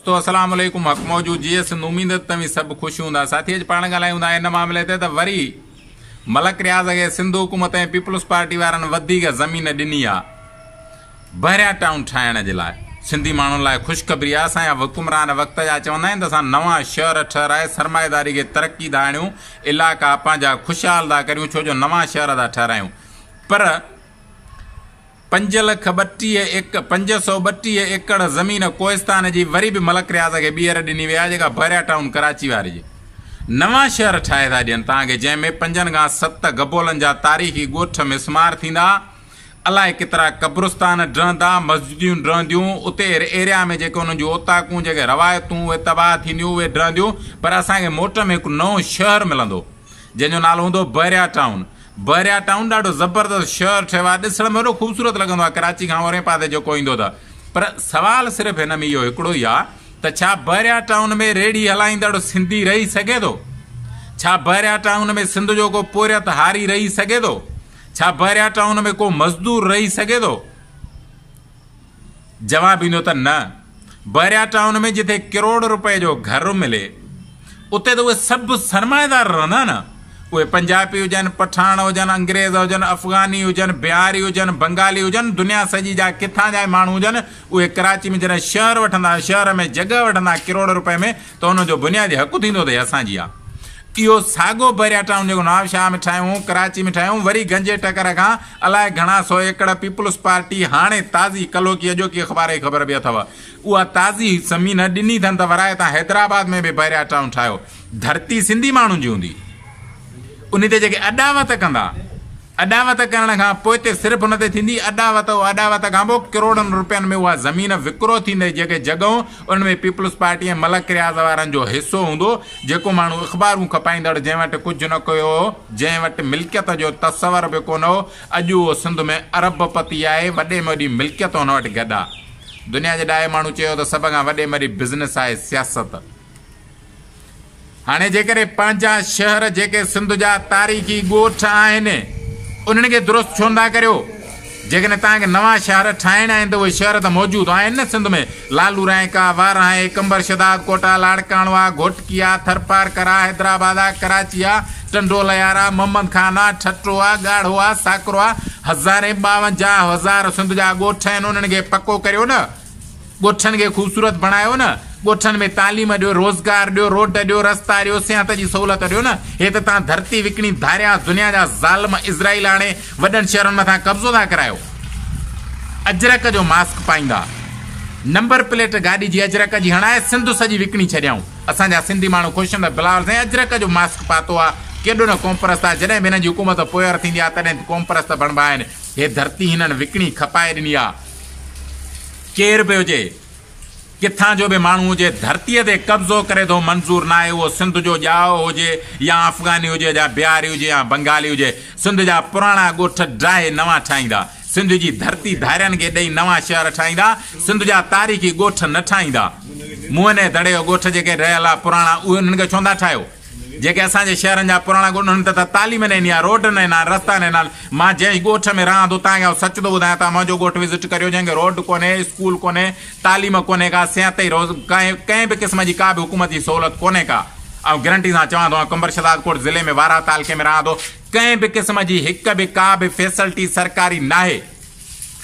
तो अस्सलाम वालेकुम हक मौजूद जी सिंध उम्मीद तव्हीं सब खुश हूंदा साथी अॼु पाण ॻाल्हायूं था इन मामले ते त वरी मलक रियाज़ खे सिंध हुकूमत ऐं पीपल्स पार्टी वारनि वधीक ज़मीन ॾिनी आहे बहिरिया टाउन ठाहिण जे लाइ। सिंधी माण्हुनि लाइ ख़ुशख़बरी आहे। असांजा हुकुमरान वक़्त जा चवंदा आहिनि त असां नवां शहर ठहिराए सरमाएदारी खे तरक़ी था आणियूं, इलाइक़ा पंहिंजा ख़ुशहाल था करियूं, छो जो नवां शहर था ठाहिरायूं। पर 532 एकड़ ज़मीन कोहिस्तान जी वरी बि मलक रियाज़ खे ॿीहर ॾिनी वई आहे, जेका बहिरिया टाउन कराची वारी जी नवां शहर ठाहे था ॾियनि तव्हांखे, जंहिंमें 5 खां 7 गबोलनि जा तारीख़ी ॻोठ मिसमार थींदा, अलाए केतिरा क़ब्रिस्तान रहंदा, मस्जिदियूं रहंदियूं, उते एरिया में जेके उन्हनि जूं ओताकूं जेके रवायतूं उहे तबाह थींदियूं उहे रहंदियूं। पर असांखे मोट में हिकु नओं शहर मिलंदो जंहिंजो नालो हूंदो बहिरिया टाउन। बहिरिया टाउन ॾाढो ज़बरदस्त शहर ठहियो आहे, ॾिसण में एॾो ख़ूबसूरत लॻंदो आहे कराची खां ओरे पासे जेको ईंदो त। पर सवाल सिर्फ़ु हिन में इहो हिकिड़ो ई आहे त छा बहिरिया टाउन में रेड़ी हलाईंदड़ सिंधी रही सघे थो? छा बहिरिया टाउन में सिंध जो को पोरियत हारी रही सघे थो? छा बहिरिया टाउन में को मज़दूर रही सघे थो? जवाब ईंदो त न। बहिरिया टाउन में जिथे करोड़ रुपए जो घर मिले उते त उहे सभु सरमाएदार रहंदा न। उहे पंजाबी हुजनि, पठान हुजनि, अंग्रेज़ हुजनि, अफ़गानी हुजनि, बिहारी हुजनि, बंगाली हुजनि, दुनिया सॼी जा किथां जा माण्हू हुजनि, उहे कराची में जॾहिं शहर वठंदा, शहर में जॻह वठंदा करोड़ रुपए में, त हुनजो बुनियादी हक़ थींदो अथई असांजी आहे। इहो साॻियो बहिरिया टाउन जेको नवाबशाह में ठाहियूं, कराची में ठाहियूं, वरी गंजे टकर खां अलाए घणा 100 एकड़ पीपल्स पार्टी हाणे ताज़ी कलो की अॼोकी अख़बार जी ख़बर बि अथव, उहा ताज़ी ज़मीन ॾिनी अथनि त वराए तव्हां हैदराबाद में बि बहिरिया टाउन ठाहियो। धरती सिंधी माण्हुनि जी हूंदी, उन ते जेके अॾावत कंदा, अॾावत करण खां पोइ ते सिर्फ़ु हुन ते थींदी अॾावत, अॾावत खां पोइ करोड़नि रुपयनि में उहा ज़मीन विकिरो थींदी। जेके जॻहूं उन में पीपल्स पार्टी ऐं मलक रियाज़ वारनि जो हिसो हूंदो, जेको माण्हू अख़बारूं खपाईंदड़, जंहिं वटि कुझु न कयो हो, जंहिं वटि मिल्कियत जो तसवर बि कोन हो, अॼु उहो सिंध में अरबपति आहे, वॾे में वॾी मिल्कियत हुन वटि गॾु आहे। दुनिया जे ॾाहे माण्हू चयो त सभ खां वॾे में वॾी बिज़नेस आहे सियासत। हाणे जेकॾहिं पंहिंजा शहर जेके सिंध जा तारीख़ी ॻोठ आहिनि उन्हनि खे दुरुस्त छो नथा करियो? जेकॾहिं तव्हांखे नवां शहर ठाहिणा आहिनि त उहे शहर त मौजूदु आहिनि न सिंध में। लालू रायका, वारां, कंबर शदाद, कोटा, लाड़काणवा, घोटकी आहे, थरपारकर आहे, हैदराबाद आहे, कराची आहे, टंडोलयार आहे, मोहम्मद खान आहे, ठट्रो आहे, ॻाढ़ो आहे, साकरो आहे, 52,000 सिंध जा ॻोठ आहिनि। उन्हनि खे पको करियो न, ॻोठनि खे ख़ूबसूरत बणायो न, ॻोठनि में तालीम ॾियो, रोज़गार ॾियो, रोड ॾियो, रस्ता ॾियो, सिहत जी सहूलियत ॾियो न। हे त तव्हां धरती विकिणी धारिया दुनिया जा ज़ालिम इज़राइल हाणे वॾनि शहरनि मथां कब्ज़ो था करायो। अजरक जो मास्क पाईंदा, नंबर प्लेट गाॾी जी अजरक जी हणाए सिंध सॼी विकिणी छॾियऊं। असांजा सिंधी माण्हू ख़ुशि हूंदा, बिलावल साईं अजरक जो मास्क पातो आहे, केॾो न कॉम्प्रस आहे। जॾहिं बि हिननि जी हुकूमत पोयर थींदी आहे तॾहिं कॉम्प्रस त बणिबा आहिनि। हे धरती हिननि विकिणी खपाए ॾिनी आहे। केर बि हुजे, किथां जो बि माण्हू हुजे, धरतीअ ते कब्ज़ो करे थो मंज़ूर न आहे। उहो सिंध जो ॼाओ हुजे या अफ़गानी हुजे या बिहारी हुजे या बंगाली हुजे, सिंध जा पुराणा ॻोठ ड्राहे नवां ठाहींदा, सिंध जी धरती धारियनि खे ॾेई नवां शहर ठाहींदा, सिंध जा तारीख़ी ॻोठ न ठाहींदा। मुंहं दड़े जो ॻोठ जेके रहियल आहे पुराणा, उहे उन्हनि खे छो था ठाहियो? जेके असांजे शहरनि जा पुराणा ॻोठ, उन्हनि त तालीम न ॾिनी आहे, रोड न ॾिना, रस्ता न ॾिना। मां जंहिं ॻोठ में रहां थो तव्हांखे सच थो ॿुधायां, तव्हां मुंहिंजो ॻोठ विज़िट करियो, जंहिंखे रोड कोन्हे, स्कूल कोन्हे, तालीम कोन्हे का, सिहत ई कंहिं बि क़िस्म जी का बि हुकूमत जी सहूलियत कोन्हे का। ऐं गारंटी सां चवां थो, कंबर शदाद कोट ज़िले में वारा तालके में रहां थो, कंहिं बि क़िस्म जी हिक बि का बि फैसिलिटी सरकारी नाहे।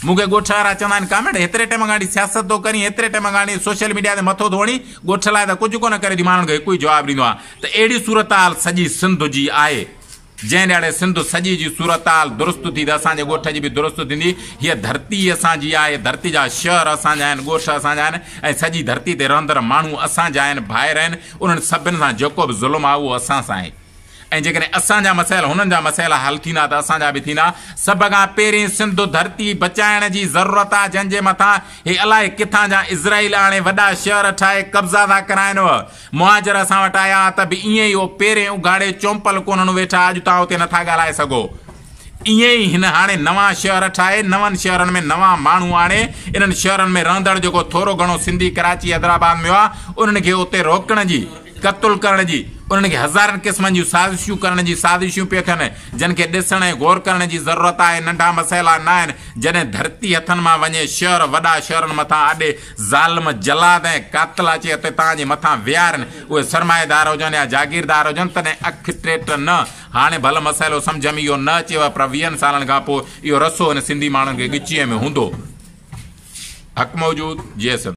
मूंखे ॻोठ वारा चवंदा आहिनि, कामेड हेतिरे टाइम खां सियासत थो करी, हेतिरे टाइम खां सोशल मीडिया ते मथो थो हणी, ॻोठ लाइ त कुझु कोन करे थी। माण्हुनि खे हिकु ई जवाबु ॾींदो आहे त अहिड़ी सूरत हाल सॼी सिंध जी आहे। जंहिं ॾाढे सिंध सॼी जी सूरत हाल दुरुस्त थी त असांजे ॻोठ जी बि दुरुस्त थींदी। हीअ धरती असांजी आहे, धरती जा शहर असांजा आहिनि, ॻोठ असांजा आहिनि, ऐं सॼी धरती ते रहंदड़ माण्हू असांजा आहिनि, भाइर आहिनि। उन्हनि सभिनि सां जेको बि ज़ुल्म आहे उहो असां सां आहे। ऐं जेकॾहिं असांजा मसइला हुननि जा मसइला हल थींदा त असांजा बि थींदा। सभ खां पहिरीं सिंध धरती बचाइण जी ज़रूरत आहे, जंहिंजे मथां हे अलाए किथां जा इज़राइल हाणे वॾा शहर ठाहे कब्ज़ा था कराइनि। मुहाजिर असां वटि आया त बि ईअं ई उहो पहिरें उघाड़े चौंपल कोन्हनि वेठा, अॼु तव्हां हुते नथा ॻाल्हाए सघो। ईअं ई हिन हाणे नवां शहर ठाहे, नवनि शहरनि में नवां माण्हू आणे, इन्हनि शहरनि में रहंदड़ जेको थोरो घणो सिंधी कराची हैदराबाद में आहे, उन्हनि खे उते रोकण जी क़त्ल करण जी, उन्हनि खे हज़ारनि क़िस्मनि जूं साज़िशूं करण जी साज़िशूं पिए थियनि, जिन खे ॾिसण ऐं गौर करण जी ज़रूरत आहे। नंढा मसइला न आहिनि। जॾहिं धरती हथनि मां वञे, शहर वॾा शहरनि मथां आॾे ज़ालिम जलाद ऐं कातिल अचे हिते तव्हांजे मथां विहारनि, उहे सरमाएदार हुजनि या जागीरदार हुजनि, तॾहिं अखि टेट न। हाणे भले मसइलो सम्झ में इहो न अचेव, पर 20 सालनि खां पोइ इहो रसो हिन सिंधी माण्हुनि खे ॻिचीअ में हूंदो। हक़ मौजूद, जी